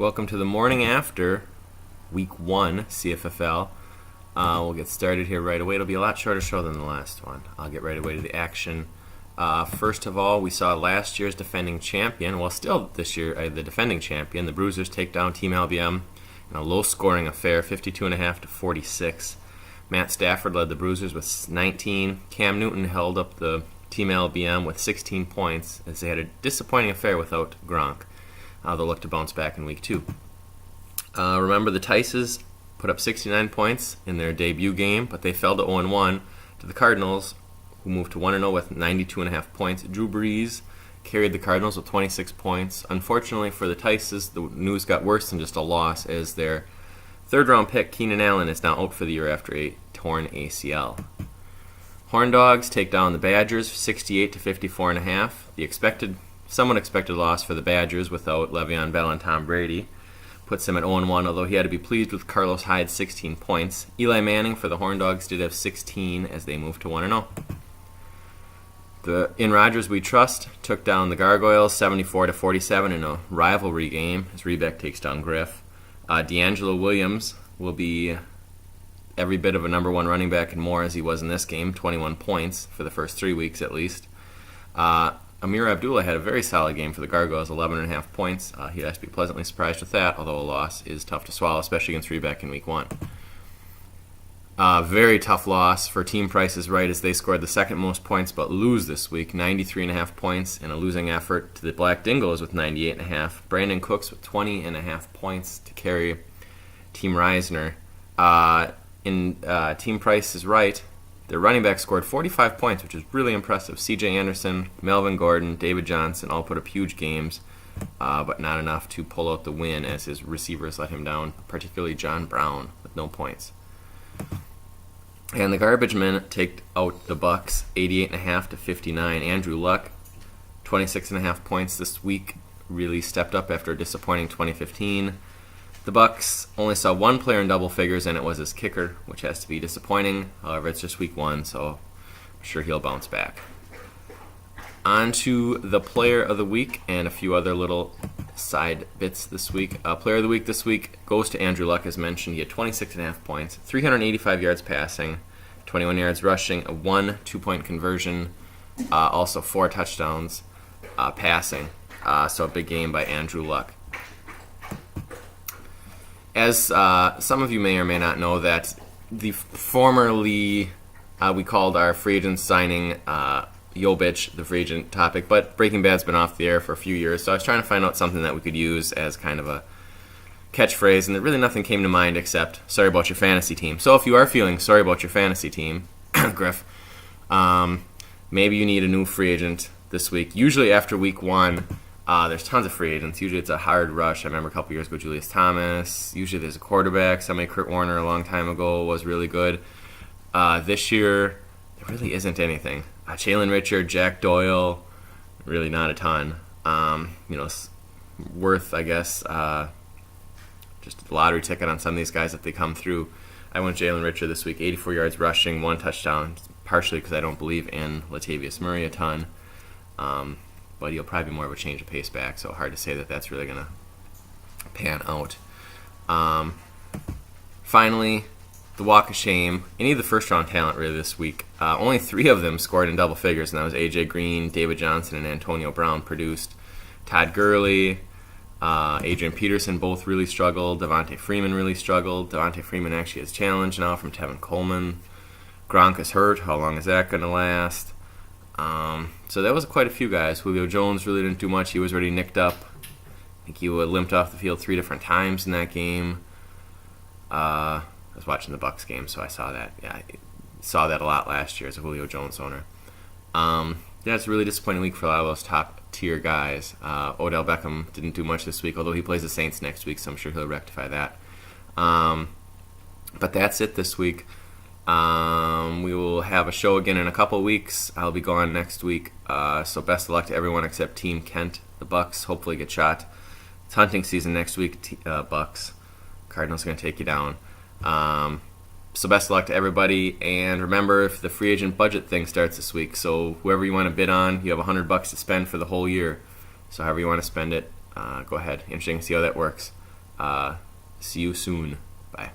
Welcome to the morning after Week 1 CFFL. We'll get started here right away. It'll be a lot shorter show than the last one. I'll get right away to the action. First of all, we saw last year's defending champion, well, still this year, the defending champion, the Bruisers take down Team LBM in a low-scoring affair, 52.5 to 46. Matt Stafford led the Bruisers with 19. Cam Newton held up the Team LBM with 16 points as they had a disappointing affair without Gronk. They'll look to bounce back in Week 2. Remember, the Tices put up 69 points in their debut game, but they fell to 0-1 to the Cardinals, who moved to 1-0 with 92.5 points. Drew Brees carried the Cardinals with 26 points. Unfortunately for the Tices, the news got worse than just a loss, as their third-round pick, Keenan Allen, is now out for the year after a torn ACL. Horn Dogs take down the Badgers 68 to 54.5. The somewhat expected loss for the Badgers without Le'Veon Bell and Tom Brady puts him at 0-1, although he had to be pleased with Carlos Hyde's 16 points. Eli Manning for the Horn Dogs did have 16 as they moved to 1-0. The In Rogers We Trust took down the Gargoyles 74 to 47 in a rivalry game as Rebeck takes down Griff. D'Angelo Williams will be every bit of a number one running back and more as he was in this game, 21 points for the first 3 weeks at least. Amir Abdullah had a very solid game for the Gargoyles, 11.5 points. He has to be pleasantly surprised with that, although a loss is tough to swallow, especially against Rebeck in Week 1. Very tough loss for Team Price is Right as they scored the second most points but lose this week, 93.5 points in a losing effort to the Black Dingoes with 98.5. Brandon Cooks with 20.5 points to carry Team Reisner. In Team Price is Right, their running back scored 45 points, which is really impressive. C.J. Anderson, Melvin Gordon, David Johnson all put up huge games, but not enough to pull out the win as his receivers let him down, particularly John Brown with no points. And the Garbage Men take out the Bucks 88.5 to 59. Andrew Luck, 26.5 points this week, really stepped up after a disappointing 2015. The Bucks only saw one player in double figures, and it was his kicker, which has to be disappointing. However, it's just Week 1, so I'm sure he'll bounce back. On to the Player of the Week and a few other little side bits this week. Player of the Week this week goes to Andrew Luck, as mentioned. He had 26.5 points, 385 yards passing, 21 yards rushing, a 1 2-point conversion, also 4 touchdowns passing. So a big game by Andrew Luck. As some of you may or may not know, that the formerly we called our free agent signing Yo Bitch, the free agent topic, but Breaking Bad's been off the air for a few years, so I was trying to find out something that we could use as kind of a catchphrase, and really nothing came to mind except sorry about your fantasy team. So if you are feeling sorry about your fantasy team, Griff, maybe you need a new free agent this week. Usually after Week 1, there's tons of free agents. Usually it's a hard rush. I remember a couple years ago, Julius Thomas. Usually there's a quarterback. Somebody, Kurt Warner, a long time ago was really good. This year, there really isn't anything. Jalen Richard, Jack Doyle, really not a ton. Worth, I guess, just a lottery ticket on some of these guys if they come through. I went Jalen Richard this week, 84 yards rushing, 1 touchdown, partially because I don't believe in Latavius Murray a ton. But he'll probably be more of a change of pace back, so hard to say that that's really going to pan out. Finally, the Walk of Shame. Any of the first-round talent really this week. Only 3 of them scored in double figures, and that was A.J. Green, David Johnson, and Antonio Brown produced. Todd Gurley, Adrian Peterson both really struggled. Devontae Freeman really struggled. Devontae Freeman actually has challenge now from Tevin Coleman. Gronk is hurt. How long is that going to last? So that was quite a few guys. Julio Jones really didn't do much. He was already nicked up. I think he limped off the field 3 different times in that game. I was watching the Bucks game, so I saw that. Yeah, I saw that a lot last year as a Julio Jones owner. It's a really disappointing week for a lot of those top-tier guys. Odell Beckham didn't do much this week, although he plays the Saints next week, so I'm sure he'll rectify that. But that's it this week. We will have a show again in a couple weeks. I'll be gone next week, so best of luck to everyone except Team Kent. The Bucks hopefully get shot. It's hunting season next week, Bucks. Cardinals are going to take you down. So best of luck to everybody, and remember, if the free agent budget thing starts this week, so whoever you want to bid on, you have $100 to spend for the whole year. So however you want to spend it, go ahead. Interesting to see how that works. See you soon. Bye.